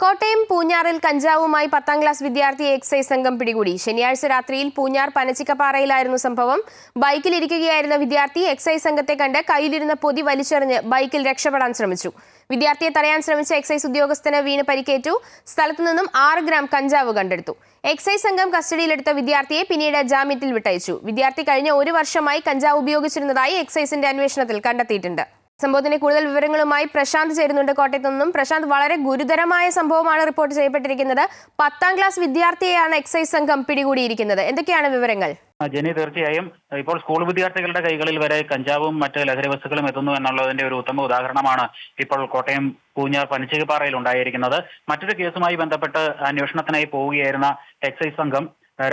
കോട്ടയം പൂഞ്ഞാറിൽ കഞ്ചാവുമായി 10ാം ക്ലാസ് വിദ്യാർത്ഥിയെ എക്സൈസ് സംഘം പിടികൂടി. ശനിയാഴ്ച രാത്രിയിൽ പൂഞ്ഞാർ പനച്ചിക്കപ്പാറയിലായിരുന്നു സംഭവം. ബൈക്കിലിരിക്കുകയായിരുന്ന വിദ്യാർത്ഥി എക്സൈസ് സംഘത്തെ കണ്ട് കയ്യിലിരുന്ന പൊതി വലിച്ചെറിഞ്ഞ് ബൈക്കിൽ രക്ഷപ്പെടാൻ ശ്രമിച്ചു. വിദ്യാർത്ഥിയെ തടയാൻ ശ്രമിച്ച എക്സൈസ് ഉദ്യോഗസ്ഥന് വീണ് പരിക്കേറ്റു. സ്ഥലത്തുനിന്നും 6 ഗ്രാം കഞ്ചാവ് കണ്ടെടുത്തു. എക്സൈസ് സംഘം കസ്റ്റഡിയിലെടുത്ത വിദ്യാർത്ഥിയെ പിന്നീട് ജാമ്യത്തിൽ വിട്ടയച്ചു. വിദ്യാർത്ഥി കഴിഞ്ഞ 1 വർഷമായി കഞ്ചാവ് ഉപയോഗിച്ചിരുന്നതായി എക്സൈസിന്റെ അന്വേഷണത്തിൽ കണ്ടെത്തിയിട്ടുണ്ട്. സംഭവത്തിന്റെ കൂടുതൽ വിവരങ്ങളുമായി പ്രശാന്ത് ചേരുന്നുണ്ട് കോട്ടയത്തു നിന്നും. പ്രശാന്ത്, വളരെ ഗുരുതരമായ സംഭവമാണ് റിപ്പോർട്ട് ചെയ്യപ്പെട്ടിരിക്കുന്നത്. 10ാം ക്ലാസ് വിദ്യാർത്ഥിയെയാണ് എക്സൈസ് സംഘം പിടികൂടിയിരിക്കുന്നത്. എന്തൊക്കെയാണ് വിവരങ്ങൾ? ജെനി, തീർച്ചയായും ഇപ്പോൾ സ്കൂൾ വിദ്യാർത്ഥികളുടെ കൈകളിൽ വരെ കഞ്ചാവും മറ്റ് ലഹരി വസ്തുക്കളും എത്തുന്നു എന്നുള്ളതിന്റെ ഒരു ഉത്തമ ഉദാഹരണമാണ് ഇപ്പോൾ കോട്ടയം പൂഞ്ഞാർ പനച്ചിക്കപ്പാറയിൽ ഉണ്ടായിരിക്കുന്നത്. മറ്റൊരു കേസുമായി ബന്ധപ്പെട്ട് അന്വേഷണത്തിനായി പോവുകയായിരുന്ന എക്സൈസ് സംഘം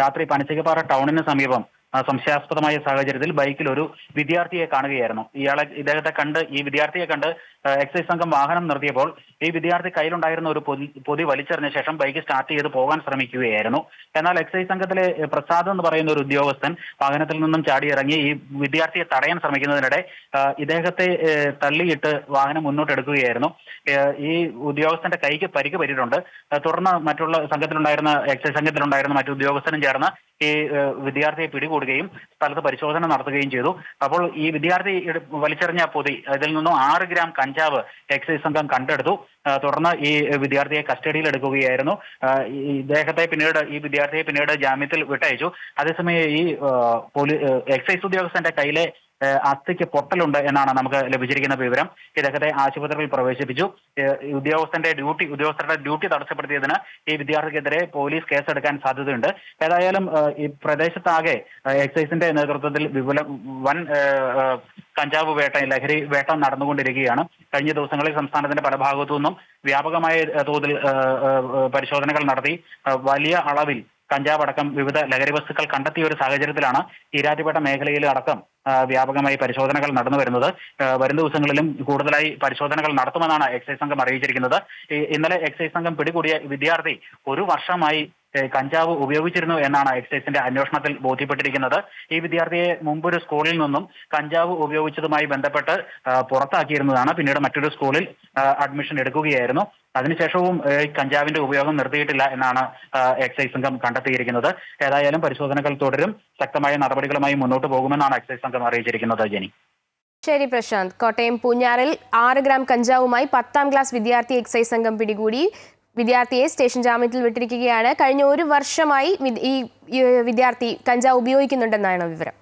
രാത്രി പനച്ചിക്കപ്പാറ ടൗണിന് സമീപം സംശയാസ്പദമായ സാഹചര്യത്തിൽ ബൈക്കിൽ ഒരു വിദ്യാർത്ഥിയെ കാണുകയായിരുന്നു. ഈ വിദ്യാർത്ഥിയെ കണ്ട് എക്സൈസ് സംഘം വാഹനം നിർത്തിയപ്പോൾ ഈ വിദ്യാർത്ഥി കയ്യിലുണ്ടായിരുന്ന ഒരു പൊതി വലിച്ചെറിഞ്ഞ ശേഷം ബൈക്ക് സ്റ്റാർട്ട് ചെയ്ത് പോകാൻ ശ്രമിക്കുകയായിരുന്നു. എന്നാൽ എക്സൈസ് സംഘത്തിലെ പ്രസാദ് എന്ന് പറയുന്ന ഒരു ഉദ്യോഗസ്ഥൻ വാഹനത്തിൽ നിന്നും ചാടിയിറങ്ങി ഈ വിദ്യാർത്ഥിയെ തടയാൻ ശ്രമിക്കുന്നതിനിടെ ഇദ്ദേഹത്തെ തള്ളിയിട്ട് വാഹനം മുന്നോട്ടെടുക്കുകയായിരുന്നു. ഈ ഉദ്യോഗസ്ഥന്റെ കൈക്ക് പരിക്ക് പറ്റിയിട്ടുണ്ട്. തുടർന്ന് മറ്റുള്ള എക്സൈസ് സംഘത്തിലുണ്ടായിരുന്ന മറ്റു ഉദ്യോഗസ്ഥനും ചേർന്ന് ഈ വിദ്യാർത്ഥിയെ പിടികൂടുകയും സ്ഥലത്ത് പരിശോധന നടത്തുകയും ചെയ്തു. അപ്പോൾ ഈ വിദ്യാർത്ഥി വലിച്ചെറിഞ്ഞ പൊതി, ഇതിൽ നിന്നും 6 ഗ്രാം കഞ്ചാവ് എക്സൈസ് സംഘം കണ്ടെടുത്തു. തുടർന്ന് ഈ വിദ്യാർത്ഥിയെ കസ്റ്റഡിയിൽ എടുക്കുകയായിരുന്നു. ഈ വിദ്യാർത്ഥിയെ പിന്നീട് ജാമ്യത്തിൽ വിട്ടയച്ചു. അതേസമയം ഈ എക്സൈസ് ഉദ്യോഗസ്ഥന്റെ കയ്യിലെ അസ്ഥിക്ക് പൊട്ടലുണ്ട് എന്നാണ് നമുക്ക് ലഭിച്ചിരിക്കുന്ന വിവരം. ഇദ്ദേഹത്തെ ആശുപത്രിയിൽ പ്രവേശിപ്പിച്ചു. ഉദ്യോഗസ്ഥരുടെ ഡ്യൂട്ടി തടസ്സപ്പെടുത്തിയതിന് ഈ വിദ്യാർത്ഥിക്കെതിരെ പോലീസ് കേസെടുക്കാൻ സാധ്യതയുണ്ട്. ഏതായാലും ഈ പ്രദേശത്താകെ എക്സൈസിന്റെ നേതൃത്വത്തിൽ വൻ കഞ്ചാവ് ലഹരി വേട്ട നടന്നുകൊണ്ടിരിക്കുകയാണ്. കഴിഞ്ഞ ദിവസങ്ങളിൽ സംസ്ഥാനത്തിന്റെ പല ഭാഗത്തു നിന്നും വ്യാപകമായ തോതിൽ പരിശോധനകൾ നടത്തി വലിയ അളവിൽ കഞ്ചാവ് അടക്കം വിവിധ ലഹരി വസ്തുക്കൾ കണ്ടെത്തിയ ഒരു സാഹചര്യത്തിലാണ് ഈരാറ്റുപേട്ട മേഖലയിൽ അടക്കം വ്യാപകമായി പരിശോധനകൾ നടന്നു വരുന്നത്. വരും ദിവസങ്ങളിലും കൂടുതലായി പരിശോധനകൾ നടത്തുമെന്നാണ് എക്സൈസ് സംഘം അറിയിച്ചിരിക്കുന്നത്. ഇന്നലെ എക്സൈസ് സംഘം പിടികൂടിയ വിദ്യാർത്ഥി 1 വർഷമായി കഞ്ചാവ് ഉപയോഗിച്ചിരുന്നു എന്നാണ് എക്സൈസിന്റെ അന്വേഷണത്തിൽ ബോധ്യപ്പെട്ടിരിക്കുന്നത്. ഈ വിദ്യാർത്ഥിയെ മുമ്പൊരു സ്കൂളിൽ നിന്നും കഞ്ചാവ് ഉപയോഗിച്ചതുമായി ബന്ധപ്പെട്ട് പുറത്താക്കിയിരുന്നതാണ്. പിന്നീട് മറ്റൊരു സ്കൂളിൽ അഡ്മിഷൻ എടുക്കുകയായിരുന്നു. അതിനുശേഷവും കഞ്ചാവിന്റെ ഉപയോഗം നിർത്തിയിട്ടില്ല എന്നാണ് എക്സൈസ് സംഘം കണ്ടെത്തിയിരിക്കുന്നത്. ഏതായാലും പരിശോധനകൾ തുടരും. ശക്തമായ നടപടികളുമായി മുന്നോട്ട് പോകുമെന്നാണ് എക്സൈസ് സംഘം അറിയിച്ചിരിക്കുന്നത്. ജെനി. ശരി പ്രശാന്ത്. കോട്ടയം പൂഞ്ഞാറിൽ 6 ഗ്രാം കഞ്ചാവുമായി 10ാം ക്ലാസ് വിദ്യാർത്ഥി എക്സൈസ് സംഘം പിടികൂടി. വിദ്യാർത്ഥിയെ സ്റ്റേഷൻ ജാമ്യത്തിൽ വിട്ടിരിക്കുകയാണ്. കഴിഞ്ഞ 1 വർഷമായി ഈ വിദ്യാർത്ഥി കഞ്ചാവ് ഉപയോഗിക്കുന്നുണ്ടെന്നാണ് വിവരം.